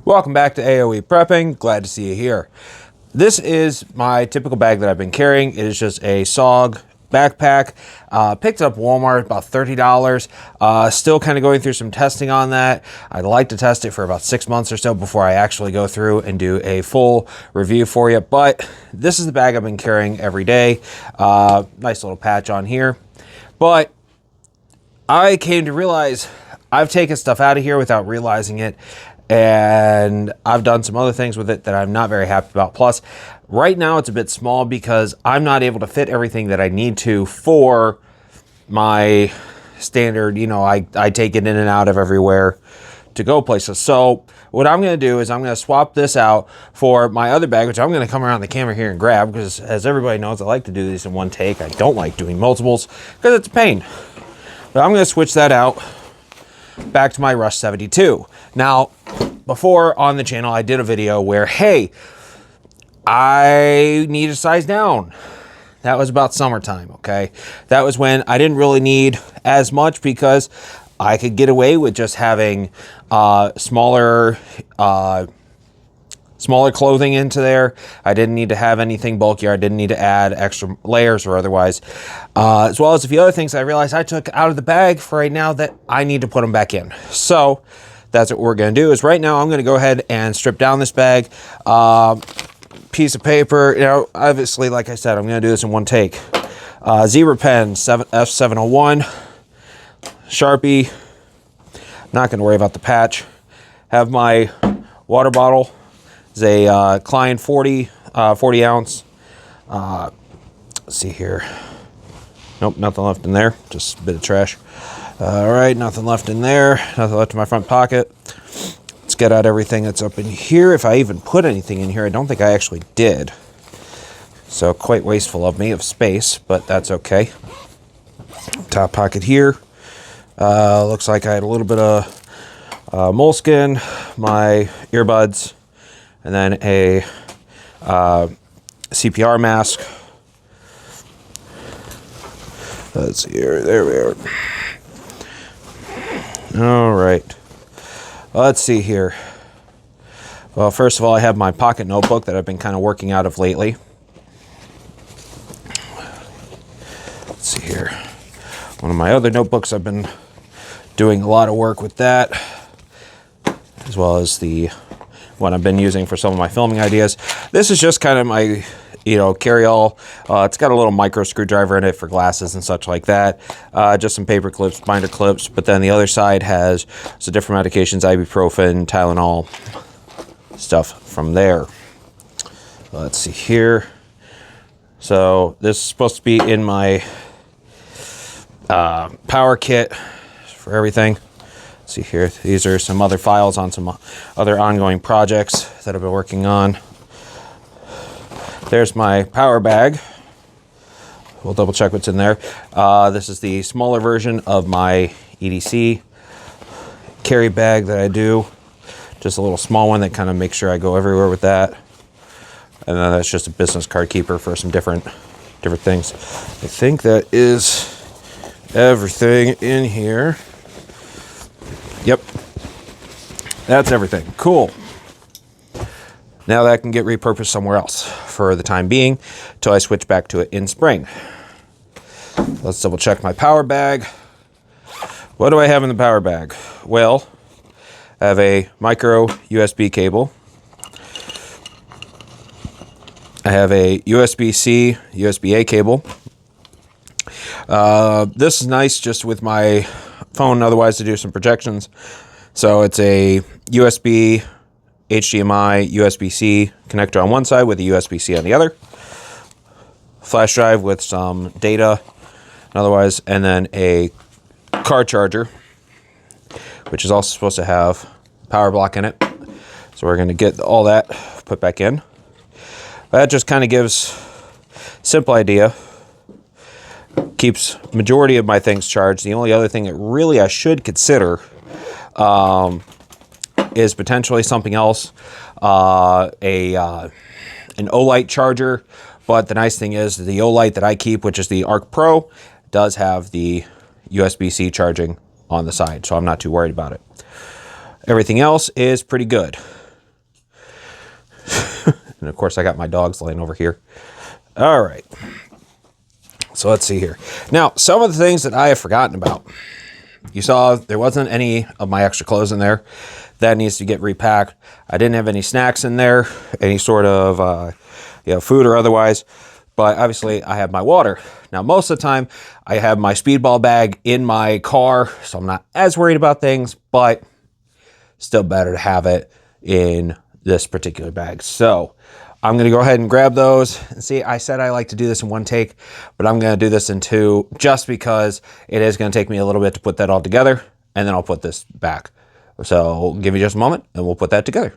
Welcome back to AOE Prepping. Glad to see you here. This is my typical bag that I've been carrying. It is just a SOG backpack. Picked it up at Walmart, about $30. Still kind of going through some testing on that. I'd like to test it for about 6 months or so before I actually go through and do a full review for you. But this is the bag I've been carrying every day. Nice little patch on here. But I came to realize I've taken stuff out of here without realizing it. And I've done some other things with it that I'm not very happy about. Plus, right now it's a bit small because I'm not able to fit everything that I need to for my standard, I take it in and out of everywhere to go places. So what I'm going to do is I'm going to swap this out for my other bag, which I'm going to come around the camera here and grab because, as everybody knows, I like to do these in one take. I don't like doing multiples because it's a pain. But I'm going to switch that out back to my Rush 72. Now, before on the channel, I did a video where, hey, I need a size down. That was about summertime, okay? That was when I didn't really need as much because I could get away with just having smaller clothing into there. I didn't need to have anything bulkier. I didn't need to add extra layers or otherwise. As well as a few other things I realized I took out of the bag for right now that I need to put them back in. So that's what we're going to do is right now I'm going to go ahead and strip down this bag. Piece of paper, obviously, like I said, I'm going to do this in one take. Zebra pen, F701, Sharpie. Not going to worry about the patch. Have my water bottle. It's a Klein 40 ounce. Let's see here. Nope, nothing left in there. Just a bit of trash. All right, nothing left in there. Nothing left in my front pocket. Let's get out everything that's up in here. If I even put anything in here, I don't think I actually did. So quite wasteful of me of space, but that's okay. Top pocket here. Looks like I had a little bit of moleskin, my earbuds, and then a CPR mask. Let's see here. There we are. All right. Let's see here. Well, first of all, I have my pocket notebook that I've been kind of working out of lately. Let's see here. One of my other notebooks, I've been doing a lot of work with that, as well as the one I've been using for some of my filming ideas. This is just kind of my carry-all. It's got a little micro screwdriver in it for glasses and such like that. Just some paper clips, binder clips. But then the other side has some different medications, ibuprofen, Tylenol, stuff from there. Let's see here. So this is supposed to be in my power kit for everything. Let's see here. These are some other files on some other ongoing projects that I've been working on. There's my power bag. We'll double check what's in there. This is the smaller version of my EDC carry bag that I do. Just a little small one that kind of makes sure I go everywhere with that. And then that's just a business card keeper for some different things. I think that is everything in here. Yep. That's everything. Cool. Now that can get repurposed somewhere else for the time being until I switch back to it in spring. Let's double check my power bag. What do I have in the power bag? Well, I have a micro USB cable. I have a USB-C, USB-A cable. This is nice just with my phone, otherwise to do some projections. So it's a USB HDMI, USB-C connector on one side with a USB-C on the other. Flash drive with some data, otherwise, and then a car charger, which is also supposed to have power block in it. So we're going to get all that put back in. That just kind of gives simple idea. Keeps majority of my things charged. The only other thing that really I should consider is potentially something else, an Olight charger. But the nice thing is the Olight that I keep, which is the Arc Pro, does have the USB-C charging on the side, so I'm not too worried about it. Everything else is pretty good. And of course I got my dogs laying over here. All right. So let's see here. Now, some of the things that I have forgotten about. You saw there wasn't any of my extra clothes in there. That needs to get repacked. I didn't have any snacks in there, any sort of food or otherwise. But obviously I have my water. Now, most of the time I have my speedball bag in my car, so I'm not as worried about things, but still better to have it in this particular bag. So I'm going to go ahead and grab those. And see, I said I like to do this in one take, but I'm going to do this in two just because it is going to take me a little bit to put that all together, and then I'll put this back. So give me just a moment and we'll put that together.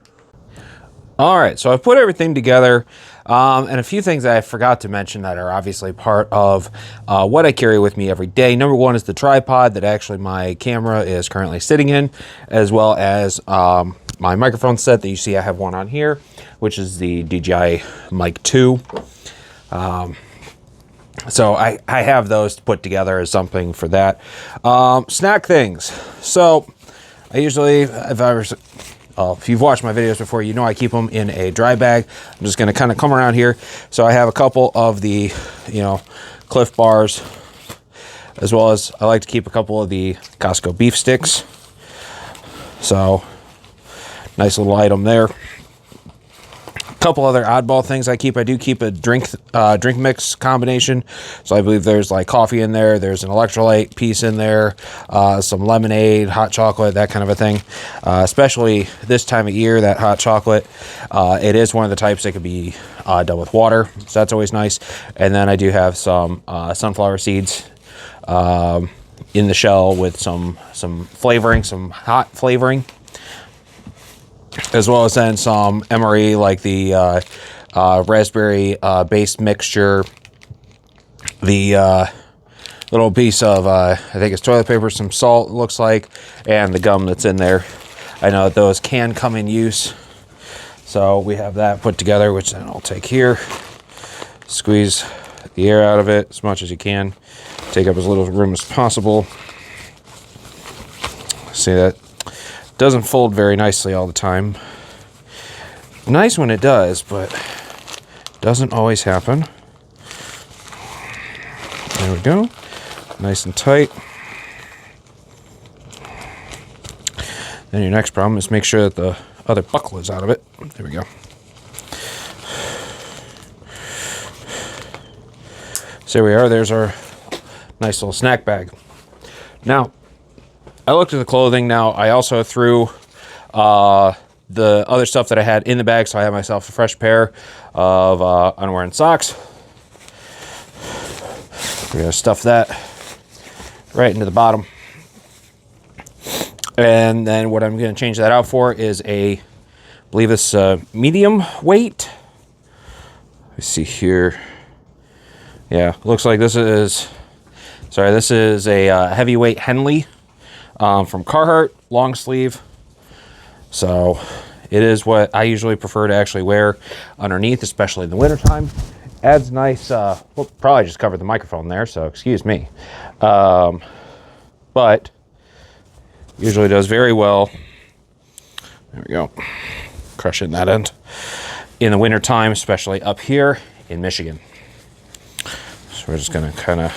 All right, so I've put everything together, and a few things that I forgot to mention that are obviously part of what I carry with me every day. Number one is the tripod that actually my camera is currently sitting in, as well as my microphone set that you see I have one on here, which is the DJI Mic 2. So I have those put together as something for that. Snack things. So I usually, if you've watched my videos before, you know I keep them in a dry bag. I'm just going to kind of come around here. So I have a couple of the, Cliff Bars, as well as I like to keep a couple of the Costco beef sticks. So nice little item there. A couple other oddball things I keep. I do keep a drink mix combination. So I believe there's like coffee in there. There's an electrolyte piece in there, some lemonade, hot chocolate, that kind of a thing. Especially this time of year, that hot chocolate, it is one of the types that could be done with water. So that's always nice. And then I do have some sunflower seeds in the shell with some flavoring, some hot flavoring, as well as then some MRE, like the raspberry based mixture, the little piece of I think it's toilet paper, some salt, it looks like, and the gum that's in there. I know that those can come in use, so we have that put together, which then I'll take here, squeeze the air out of it as much as you can, take up as little room as possible. See, that doesn't fold very nicely all the time. Nice when it does, but doesn't always happen. There we go. Nice and tight. Then your next problem is make sure that the other buckle is out of it. There we go. So there we are. There's our nice little snack bag. Now, I looked at the clothing. Now, I also threw the other stuff that I had in the bag, so I have myself a fresh pair of underwear and socks. We're going to stuff that right into the bottom. And then what I'm going to change that out for is I believe this medium weight. Let's see here. Yeah, looks like this is a heavyweight Henley from Carhartt, long sleeve. So it is what I usually prefer to actually wear underneath, especially in the wintertime. Adds nice, probably just covered the microphone there, so excuse me. But usually does very well. There we go. Crush it in that end. In the wintertime, especially up here in Michigan. So we're just going to kind of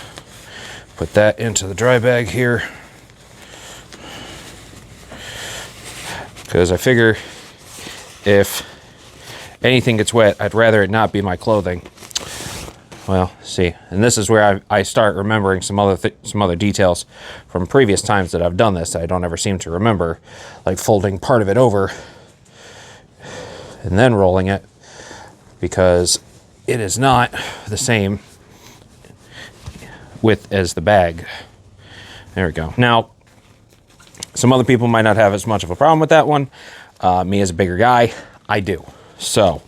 put that into the dry bag here. Because I figure if anything gets wet, I'd rather it not be my clothing. Well, see, and this is where I start remembering some other details from previous times that I've done this. I don't ever seem to remember, like folding part of it over and then rolling it, because it is not the same width as the bag. There we go. Now, some other people might not have as much of a problem with that one. Me as a bigger guy, I do. So,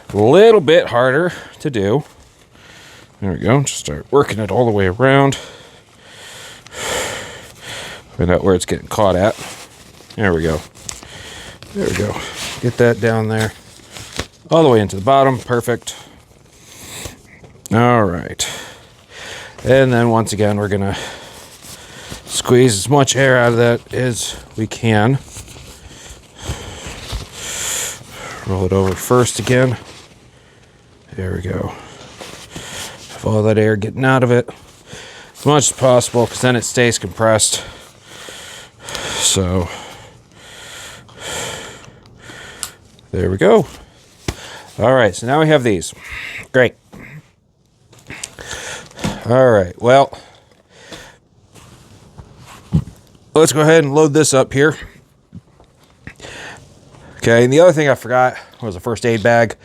a little bit harder to do. There we go. Just start working it all the way around. Find out where it's getting caught at. There we go. There we go. Get that down there. All the way into the bottom. Perfect. All right. And then once again, we're going to squeeze as much air out of that as we can. Roll it over first again. There we go. Have all that air getting out of it as much as possible, because then it stays compressed. So there we go. All right, so now we have these. Great. All right, well, let's go ahead and load this up here. Okay, and the other thing I forgot was a first aid bag.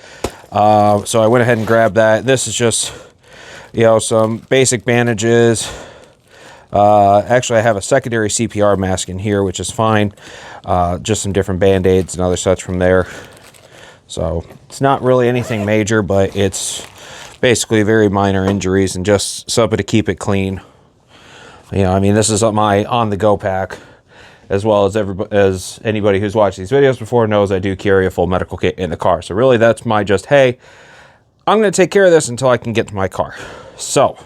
So I went ahead and grabbed that. This is just, you know, some basic bandages. Actually, I have a secondary CPR mask in here, which is fine. Just some different Band-Aids and other such from there. So it's not really anything major, but it's basically very minor injuries and just something to keep it clean. You know, I mean, this is my on-the-go pack, as well as anybody who's watched these videos before knows I do carry a full medical kit in the car. So really, that's my just, hey, I'm going to take care of this until I can get to my car. So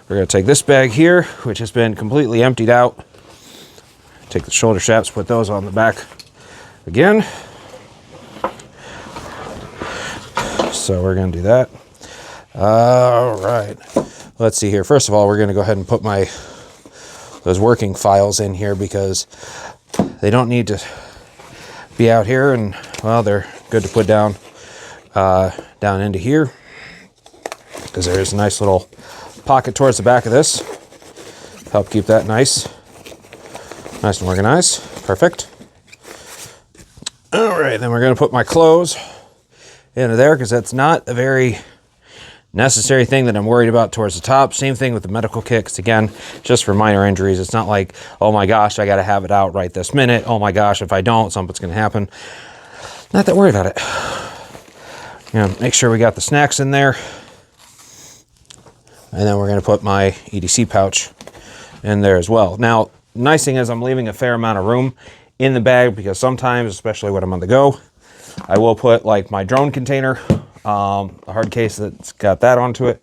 we're going to take this bag here, which has been completely emptied out. Take the shoulder straps, put those on the back again. So we're going to do that. All right. Let's see here. First of all, we're going to go ahead and put those working files in here, because they don't need to be out here, and well, they're good to put down into here, because there's a nice little pocket towards the back of this. Help keep that nice and organized. Perfect. All right, then we're going to put my clothes into there, because that's not a very necessary thing that I'm worried about towards the top. Same thing with the medical kit, because again, just for minor injuries. It's not like, oh my gosh, I got to have it out right this minute. Oh my gosh, if I don't, something's going to happen. Not that worried about it. You know, make sure we got the snacks in there. And then we're going to put my EDC pouch in there as well. Now, nice thing is I'm leaving a fair amount of room in the bag, because sometimes, especially when I'm on the go, I will put like my drone container, a hard case that's got that onto it.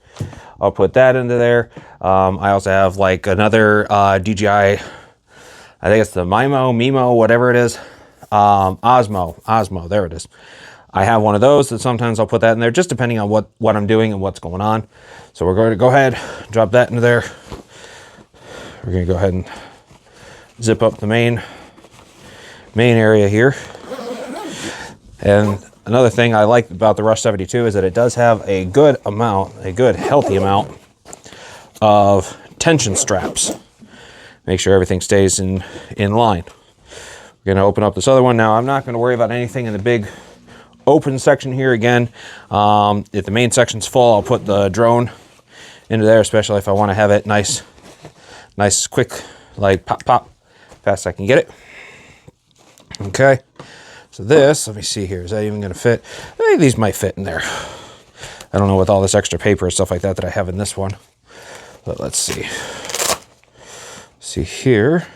I'll put that into there. I also have like another DJI, I think it's the Mimo, whatever it is. Osmo, there it is. I have one of those that sometimes I'll put that in there, just depending on what I'm doing and what's going on. So we're going to go ahead, drop that into there. We're going to go ahead and zip up the main area here. And another thing I like about the Rush 72 is that it does have a good healthy amount of tension straps. Make sure everything stays in line. We're going to open up this other one. Now, I'm not going to worry about anything in the big open section here again. If the main section's full, I'll put the drone into there, especially if I want to have it nice, quick, like pop, fast I can get it. Okay. So this, let me see here, is that even going to fit? I think these might fit in there. I don't know, with all this extra paper and stuff like that I have in this one. But let's see. See here.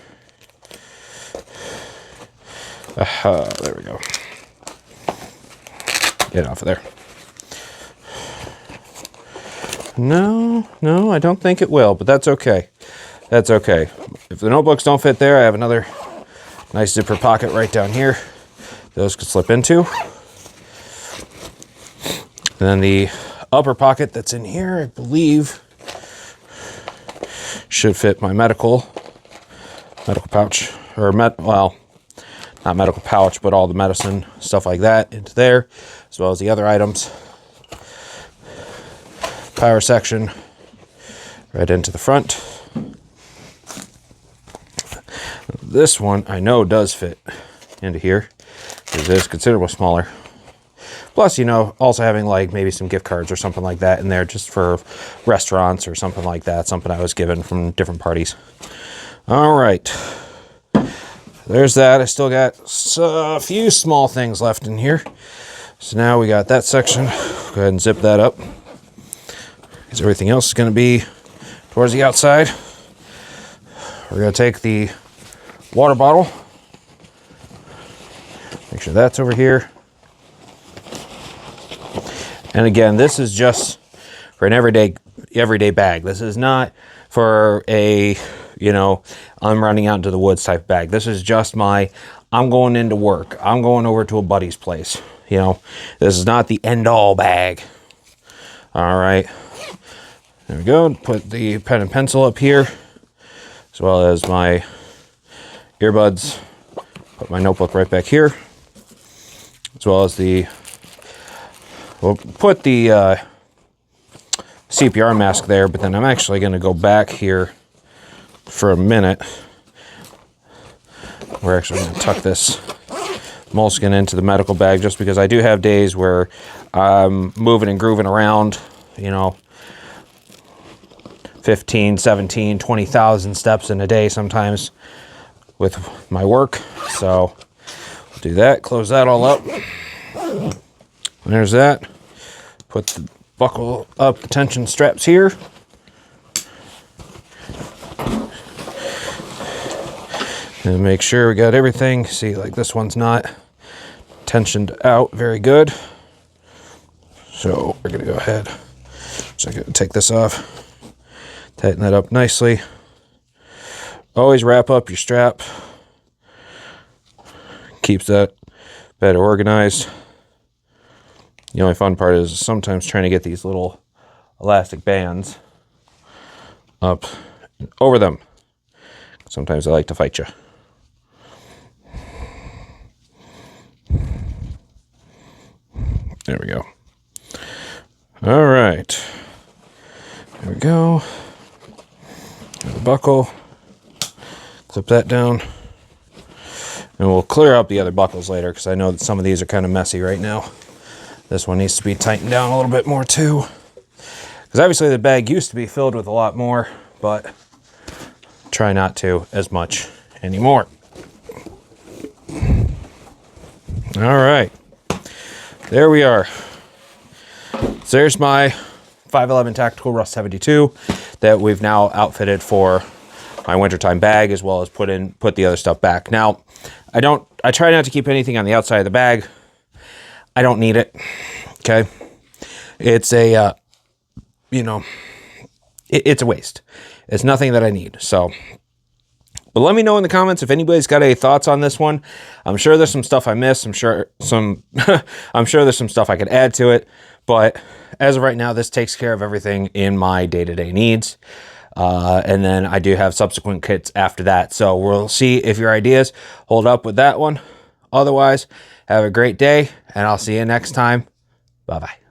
There we go. Get off of there. No, I don't think it will, but that's okay. That's okay. If the notebooks don't fit there, I have another nice zipper pocket right down here. Those could slip into. And then the upper pocket that's in here, I believe, should fit my medical pouch, or well, not medical pouch, but all the medicine, stuff like that into there, as well as the other items. Power section right into the front. This one I know does fit into here, because it is considerably smaller. Plus, you know, also having like maybe some gift cards or something like that in there just for restaurants or something like that, something I was given from different parties. All right. There's that. I still got a few small things left in here. So now we got that section. Go ahead and zip that up, because everything else is going to be towards the outside. We're going to take the water bottle. Make sure that's over here. And again, this is just for an everyday bag. This is not for a, you know, I'm running out into the woods type bag. This is just I'm going into work. I'm going over to a buddy's place. You know, this is not the end all bag. All right, there we go. Put the pen and pencil up here, as well as my earbuds. Put my notebook right back here, as well as we'll put the CPR mask there, but then I'm actually going to go back here for a minute. We're actually going to tuck this moleskin into the medical bag, just because I do have days where I'm moving and grooving around, you know, 15, 17, 20,000 steps in a day sometimes with my work. So we'll do that, close that all up. There's that. Put the buckle up the tension straps here. And make sure we got everything. See, like this one's not tensioned out very good. So we're gonna go ahead. So I'm gonna take this off, tighten that up nicely. Always wrap up your strap. Keeps that better organized. The only fun part is sometimes trying to get these little elastic bands up and over them. Sometimes they like to fight you. There we go. All right. There we go. The buckle. Clip that down. And we'll clear up the other buckles later, because I know that some of these are kind of messy right now. This one needs to be tightened down a little bit more too. Because obviously the bag used to be filled with a lot more, but try not to as much anymore. All right. There we are. So there's my 511 Tactical Rust 72 that we've now outfitted for my wintertime bag, as well as put the other stuff back. Now, I try not to keep anything on the outside of the bag. I don't need it. Okay. It's a, you know, it's a waste. It's nothing that I need. So, but let me know in the comments if anybody's got any thoughts on this one. I'm sure there's some stuff I missed. I'm sure there's some stuff I could add to it. But as of right now, this takes care of everything in my day-to-day needs. And then I do have subsequent kits after that. So we'll see if your ideas hold up with that one. Otherwise, have a great day, and I'll see you next time. Bye-bye.